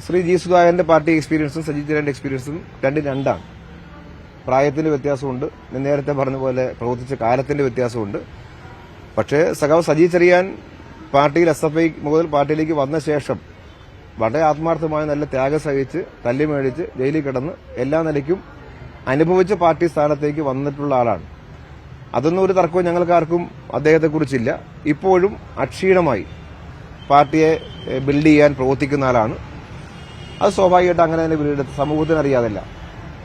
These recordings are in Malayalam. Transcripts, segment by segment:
ശ്രീ ജി സുധാകരന്റെ പാർട്ടി എക്സ്പീരിയൻസും സജി ചെറിയാന്റെ എക്സ്പീരിയൻസും രണ്ടാണ്. പ്രായത്തിന്റെ വ്യത്യാസമുണ്ട്, നേരത്തെ പറഞ്ഞ പോലെ പ്രവർത്തിച്ച കാലത്തിന്റെ വ്യത്യാസമുണ്ട്. പക്ഷേ സഖാവ് സജി ചെറിയാൻ പാർട്ടിയിൽ SFI മുതൽ പാർട്ടിയിലേക്ക് വന്ന ശേഷം വളരെ ആത്മാർത്ഥമായി നല്ല ത്യാഗം സഹിച്ച് തല്ലി മേടിച്ച് ജയിലിൽ കിടന്ന് എല്ലാ നിലയ്ക്കും അനുഭവിച്ച പാർട്ടി സ്ഥാനത്തേക്ക് വന്നിട്ടുള്ള ആളാണ്. അതൊന്നും ഒരു തർക്കവും ഞങ്ങൾക്കാർക്കും അദ്ദേഹത്തെക്കുറിച്ചില്ല. ഇപ്പോഴും അക്ഷീണമായി പാർട്ടിയെ ബിൽഡ് ചെയ്യാൻ പ്രവർത്തിക്കുന്ന ആളാണ്. അത് സ്വാഭാവികമായിട്ട് അങ്ങനെ തന്നെ വിലയിരുത്തും. സമൂഹത്തിന് അറിയാതല്ല.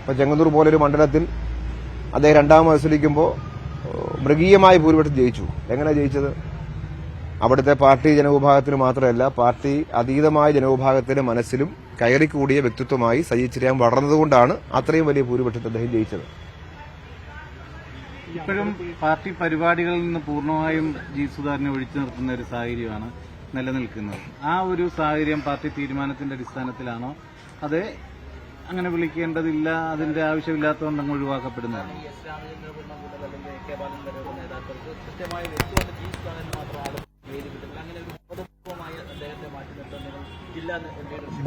ഇപ്പൊ ചെങ്ങന്നൂർ പോലൊരു മണ്ഡലത്തിൽ അദ്ദേഹം രണ്ടാമത് മത്സരിക്കുമ്പോൾ മൃഗീയമായ ഭൂരിപക്ഷം ജയിച്ചു. എങ്ങനെ ജയിച്ചത്? അവിടുത്തെ പാർട്ടി ജനവിഭാഗത്തിന് മാത്രമല്ല, പാർട്ടി അതീതമായ ജനവിഭാഗത്തിന്റെ മനസ്സിലും കയറിക്കൂടിയ വ്യക്തിത്വമായി സജി ചെറിയാൻ വളർന്നതുകൊണ്ടാണ് അത്രയും വലിയ ഭൂരിപക്ഷത്തിൽ അദ്ദേഹം ജയിച്ചത്. ഇപ്പോഴും പാർട്ടി പരിപാടികളിൽ നിന്ന് പൂർണ്ണമായും ജി സുധാകരനെ ഒഴിച്ചു നിർത്തുന്ന ഒരു സാഹചര്യമാണ് നിലനിൽക്കുന്നത്. ആ ഒരു സാഹചര്യം പാർട്ടി തീരുമാനത്തിന്റെ അടിസ്ഥാനത്തിലാണോ അത് അങ്ങനെ വിളിക്കേണ്ടതില്ല, അതിന്റെ ആവശ്യമില്ലാത്തതുകൊണ്ട് അങ്ങ് ഒഴിവാക്കപ്പെടുന്നതാണ്?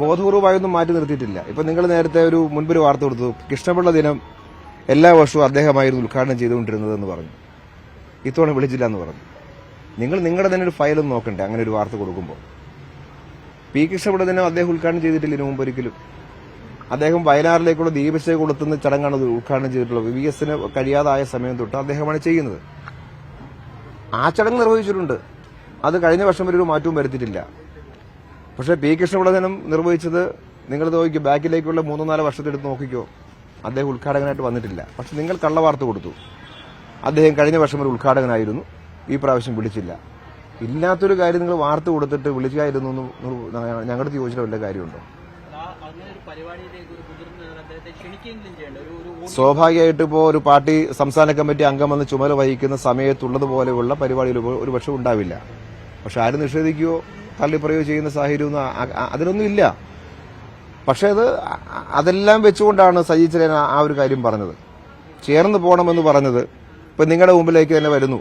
ബോധപൂർവമായൊന്നും മാറ്റി നിർത്തിയിട്ടില്ല. ഇപ്പൊ നിങ്ങൾ നേരത്തെ മുൻപൊരു വാർത്ത കൊടുത്തു, കൃഷ്ണപിള്ള ദിനം എല്ലാ വർഷവും അദ്ദേഹമായിരുന്നു ഉദ്ഘാടനം ചെയ്തുകൊണ്ടിരുന്നതെന്ന് പറഞ്ഞു. ഇത്തവണ വിളിച്ചില്ല എന്ന് പറഞ്ഞു. നിങ്ങൾ നിങ്ങളുടെ തന്നെ ഒരു ഫയലൊന്നും നോക്കണ്ടേ അങ്ങനെ ഒരു വാർത്ത കൊടുക്കുമ്പോൾ? പി കൃഷ്ണപിള്ള ദിനം അദ്ദേഹം ഉദ്ഘാടനം ചെയ്തിട്ടില്ല ഇതിനു മുമ്പ് ഒരിക്കലും. അദ്ദേഹം വയനാറിലേക്കുള്ള ദീപശ കൊളുത്തുന്ന ചടങ്ങാണ് ഉദ്ഘാടനം ചെയ്തിട്ടുള്ളത്. VS കഴിയാതായ സമയം തൊട്ട് അദ്ദേഹമാണ് ചെയ്യുന്നത്. ആ ചടങ്ങ് നിർവഹിച്ചിട്ടുണ്ട്. അത് കഴിഞ്ഞ വർഷം വരെ ഒരു മാറ്റവും വരുത്തിയിട്ടില്ല. പക്ഷേ പി കൃഷ്ണപിള്ള ദിനം നിർവഹിച്ചത് നിങ്ങൾ നോക്കിക്കോ, ബാക്കിലേക്കുള്ള 3-4 വർഷത്തെടുത്ത് നോക്കിക്കോ, അദ്ദേഹം ഉദ്ഘാടകനായിട്ട് വന്നിട്ടില്ല. പക്ഷെ നിങ്ങൾ കള്ളവാർത്ത കൊടുത്തു. അദ്ദേഹം കഴിഞ്ഞ വർഷം വരെ ഉദ്ഘാടകനായിരുന്നു, ഈ പ്രാവശ്യം വിളിച്ചില്ല. ഇല്ലാത്തൊരു കാര്യം നിങ്ങൾ വാർത്ത കൊടുത്തിട്ട് വിളിക്കായിരുന്നു ഞങ്ങളുടെ ചോദിച്ചിട്ട് വല്ല കാര്യമുണ്ടോ? സ്വാഭാവികമായിട്ട് ഇപ്പോൾ ഒരു പാർട്ടി സംസ്ഥാന കമ്മിറ്റി അംഗം വന്ന് ചുമതല വഹിക്കുന്ന സമയത്തുള്ളതുപോലെയുള്ള പരിപാടികൾ ഒരു പക്ഷെ ഉണ്ടാവില്ല. പക്ഷെ ആരും നിഷേധിക്കുകയോ തള്ളിപ്പറയുകയോ ചെയ്യുന്ന സാഹചര്യമൊന്നും അതിനൊന്നും ഇല്ല. പക്ഷെ അതെല്ലാം വെച്ചുകൊണ്ടാണ് സജി ചെറിയാൻ ആ ഒരു കാര്യം പറഞ്ഞത്. ചേർന്ന് പോകണമെന്ന് പറഞ്ഞത് ഇപ്പൊ നിങ്ങളുടെ മുമ്പിലേക്ക് തന്നെ വരുന്നു.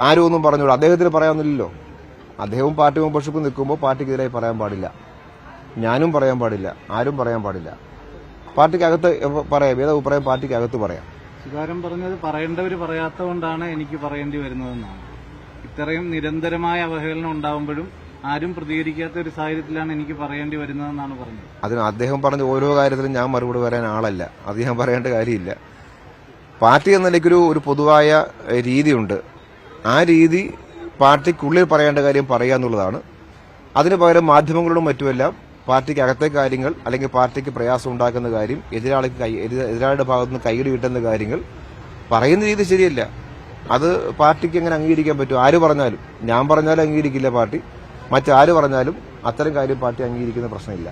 ആരും ഒന്നും പറഞ്ഞോളൂ, അദ്ദേഹത്തിന് പറയാമെന്നില്ലല്ലോ. അദ്ദേഹവും പാർട്ടി മെമ്പർഷിപ്പ് നിൽക്കുമ്പോൾ പാർട്ടിക്കെതിരായി പറയാൻ പാടില്ല, ഞാനും പറയാൻ പാടില്ല, ആരും പറയാൻ പാടില്ല. പാർട്ടിക്കകത്ത് പറയാം, ഏത് അഭിപ്രായം പാർട്ടിക്കകത്ത് പറയാം. സുധാകരൻ പറഞ്ഞത് പറയേണ്ടവർ പറയാത്തതുകൊണ്ടാണ് എനിക്ക് പറയേണ്ടി വരുന്നതെന്നാണ്. ഇത്രയും നിരന്തരമായ അവഹേളനം ഉണ്ടാവുമ്പോഴും ആരും പ്രതികരിക്കാത്ത ഒരു സാഹചര്യത്തിലാണ് എനിക്ക് പറയേണ്ടി വരുന്നതെന്നാണ് പറഞ്ഞത്. അതിന് അദ്ദേഹം പറഞ്ഞ ഓരോ കാര്യത്തിലും ഞാൻ മറുപടി പറയാൻ ആളല്ല, അത് ഞാൻ പറയേണ്ട കാര്യമില്ല. പാർട്ടി എന്ന നിലയ്ക്കൊരു പൊതുവായ രീതിയുണ്ട്. ആ രീതി പാർട്ടിക്കുള്ളിൽ പറയേണ്ട കാര്യം പറയുക എന്നുള്ളതാണ്. അതിന് പകരം മാധ്യമങ്ങളോടും മറ്റുമെല്ലാം പാർട്ടിക്ക് അകത്തെ കാര്യങ്ങൾ അല്ലെങ്കിൽ പാർട്ടിക്ക് പ്രയാസം ഉണ്ടാക്കുന്ന കാര്യം, എതിരാളിയുടെ ഭാഗത്തുനിന്ന് കൈയ്യടി കിട്ടുന്ന കാര്യങ്ങൾ പറയുന്ന രീതി ശരിയല്ല. അത് പാർട്ടിക്ക് എങ്ങനെ അംഗീകരിക്കാൻ പറ്റും? ആര് പറഞ്ഞാലും, ഞാൻ പറഞ്ഞാലും അംഗീകരിക്കില്ല പാർട്ടി, മറ്റാര് പറഞ്ഞാലും അത്തരം കാര്യം പാർട്ടി അംഗീകരിക്കുന്ന പ്രശ്നമില്ല.